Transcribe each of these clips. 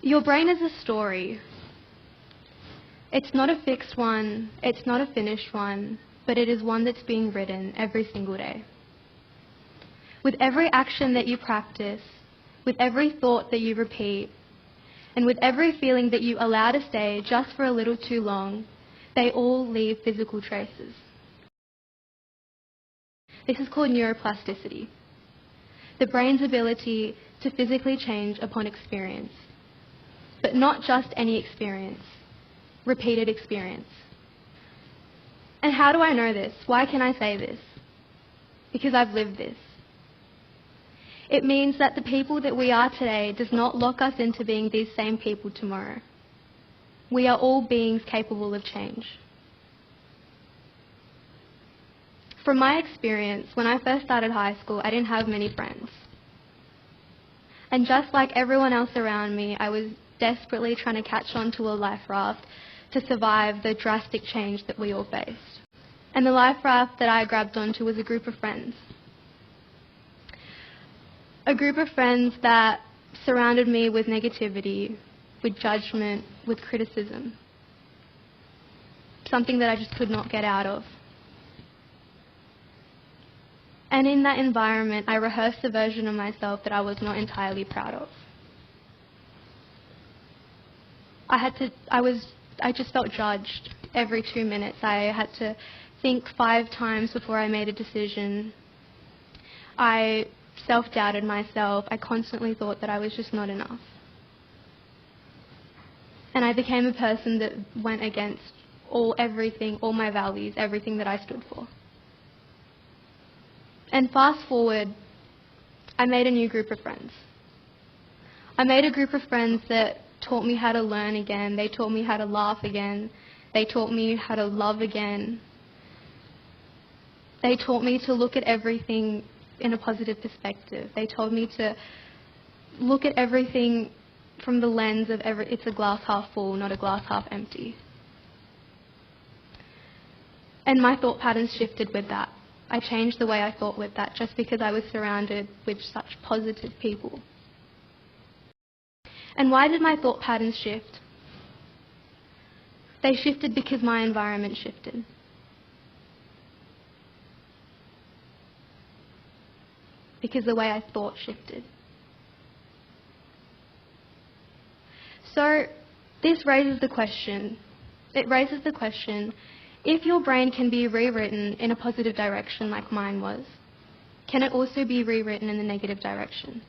Your brain is a story. It's not a fixed one, it's not a finished one, but it is one that's being written every single day. With every action that you practice, with every thought that you repeat, and with every feeling that you allow to stay just for a little too long, they all leave physical traces. This is called neuroplasticity, the brain's ability to physically change upon experience. But not just any experience, repeated experience. And how do I know this? Why can I say this? Because I've lived this. It means that the people that we are today does not lock us into being these same people tomorrow. We are all beings capable of change. From my experience, when I first started high school, I didn't have many friends. And just like everyone else around me, I was desperately trying to catch on to a life raft to survive the drastic change that we all faced. And the life raft that I grabbed onto was a group of friends. A group of friends that surrounded me with negativity, with judgment, with criticism. Something that I just could not get out of. And in that environment, I rehearsed a version of myself that I was not entirely proud of. I just felt judged every 2 minutes. I had to think 5 times before I made a decision. I self-doubted myself. I constantly thought that I was just not enough. And I became a person that went against everything, all my values, everything that I stood for. And fast forward, I made a new group of friends. I made a group of friends that taught me how to learn again. They taught me how to laugh again. They taught me how to love again. They taught me to look at everything in a positive perspective. They told me to look at everything from the lens of it's a glass half full, not a glass half empty. And my thought patterns shifted with that. I changed the way I thought with that just because I was surrounded with such positive people. And why did my thought patterns shift? They shifted because my environment shifted. Because the way I thought shifted. So this raises the question. It raises the question, if your brain can be rewritten in a positive direction like mine was, can it also be rewritten in the negative direction?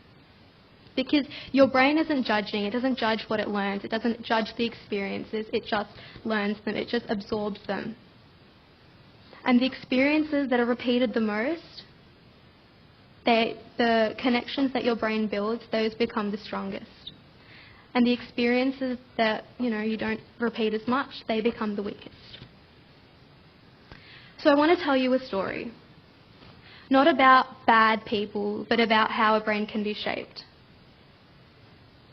Because your brain isn't judging. It doesn't judge what it learns. It doesn't judge the experiences. It just learns them. It just absorbs them. And the experiences that are repeated the most, the connections that your brain builds, those become the strongest. And the experiences that, you don't repeat as much, they become the weakest. So I want to tell you a story. Not about bad people, but about how a brain can be shaped.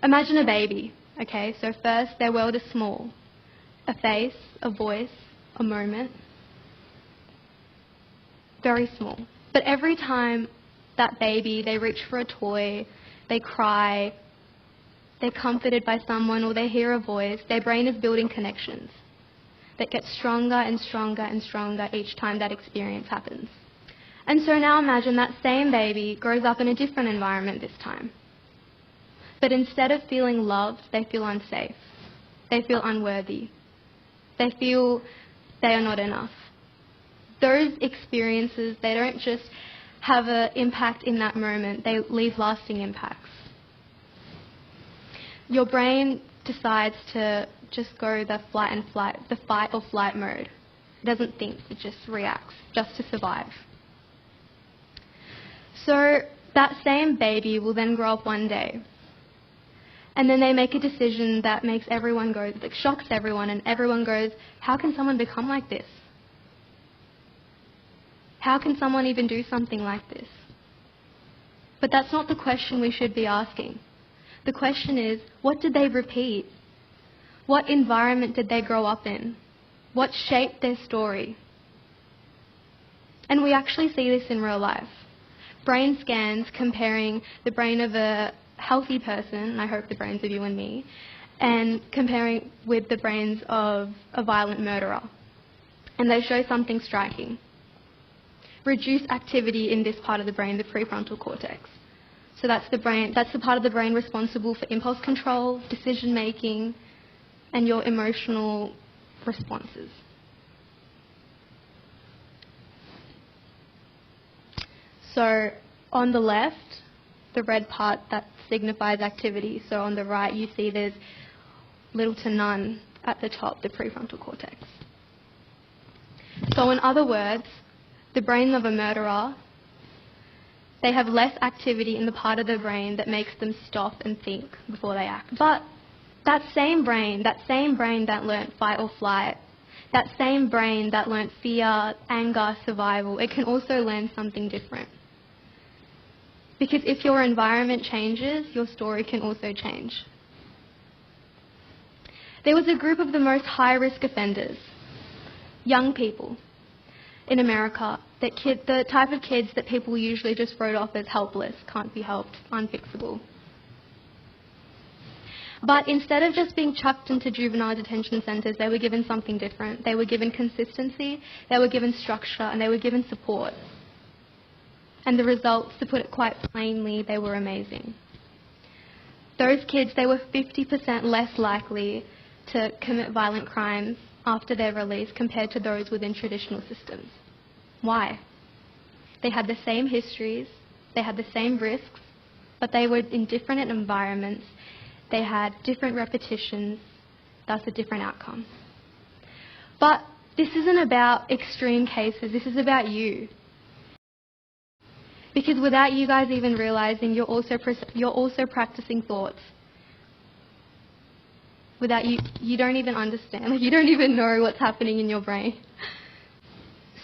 Imagine a baby, okay? So first, their world is small. A face, a voice, a moment. Very small. But every time that baby, they reach for a toy, they cry, they're comforted by someone, or they hear a voice, their brain is building connections that get stronger and stronger and stronger each time that experience happens. And so now imagine that same baby grows up in a different environment this time. But instead of feeling loved, they feel unsafe. They feel unworthy. They feel they are not enough. Those experiences, they don't just have an impact in that moment, they leave lasting impacts. Your brain decides to just go the fight or flight mode. It doesn't think, it just reacts, just to survive. So that same baby will then grow up one day. And then they make a decision that makes everyone go, that shocks everyone, and everyone goes, how can someone become like this? How can someone even do something like this? But that's not the question we should be asking. The question is, what did they repeat? What environment did they grow up in? What shaped their story? And we actually see this in real life. Brain scans comparing the brain of a healthy person, and I hope the brains of you and me, and comparing with the brains of a violent murderer. And they show something striking. Reduced activity in this part of the brain, the prefrontal cortex. So that's the part of the brain responsible for impulse control, decision making, and your emotional responses. So on the left, the red part, that signifies activity. So on the right, you see there's little to none at the top, the prefrontal cortex. So in other words, the brain of a murderer, they have less activity in the part of the brain that makes them stop and think before they act. But that same brain that learnt fight or flight, that same brain that learnt fear, anger, survival, it can also learn something different. Because if your environment changes, your story can also change. There was a group of the most high-risk offenders, young people in America, the type of kids that people usually just wrote off as helpless, can't be helped, unfixable. But instead of just being chucked into juvenile detention centres, they were given something different. They were given consistency, they were given structure, and they were given support. And the results, to put it quite plainly, they were amazing. Those kids, they were 50% less likely to commit violent crimes after their release compared to those within traditional systems. Why? They had the same histories, they had the same risks, but they were in different environments, they had different repetitions, thus a different outcome. But this isn't about extreme cases, this is about you. Because without you guys even realizing, you're also practicing thoughts. Without you don't even understand. Like, you don't even know what's happening in your brain.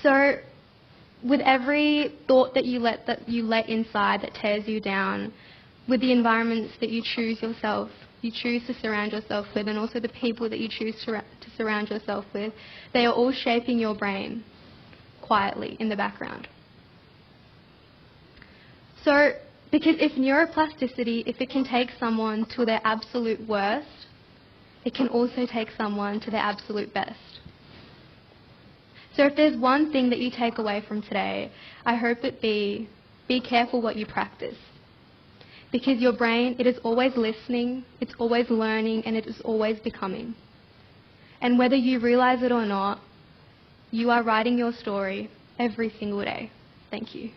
So, with every thought that you let inside that tears you down, with the environments that you choose to surround yourself with, and also the people that you choose to surround yourself with, they are all shaping your brain quietly in the background. So, because if neuroplasticity, if it can take someone to their absolute worst, it can also take someone to their absolute best. So if there's one thing that you take away from today, I hope it be careful what you practice. Because your brain, it is always listening, it's always learning, and it is always becoming. And whether you realize it or not, you are writing your story every single day. Thank you.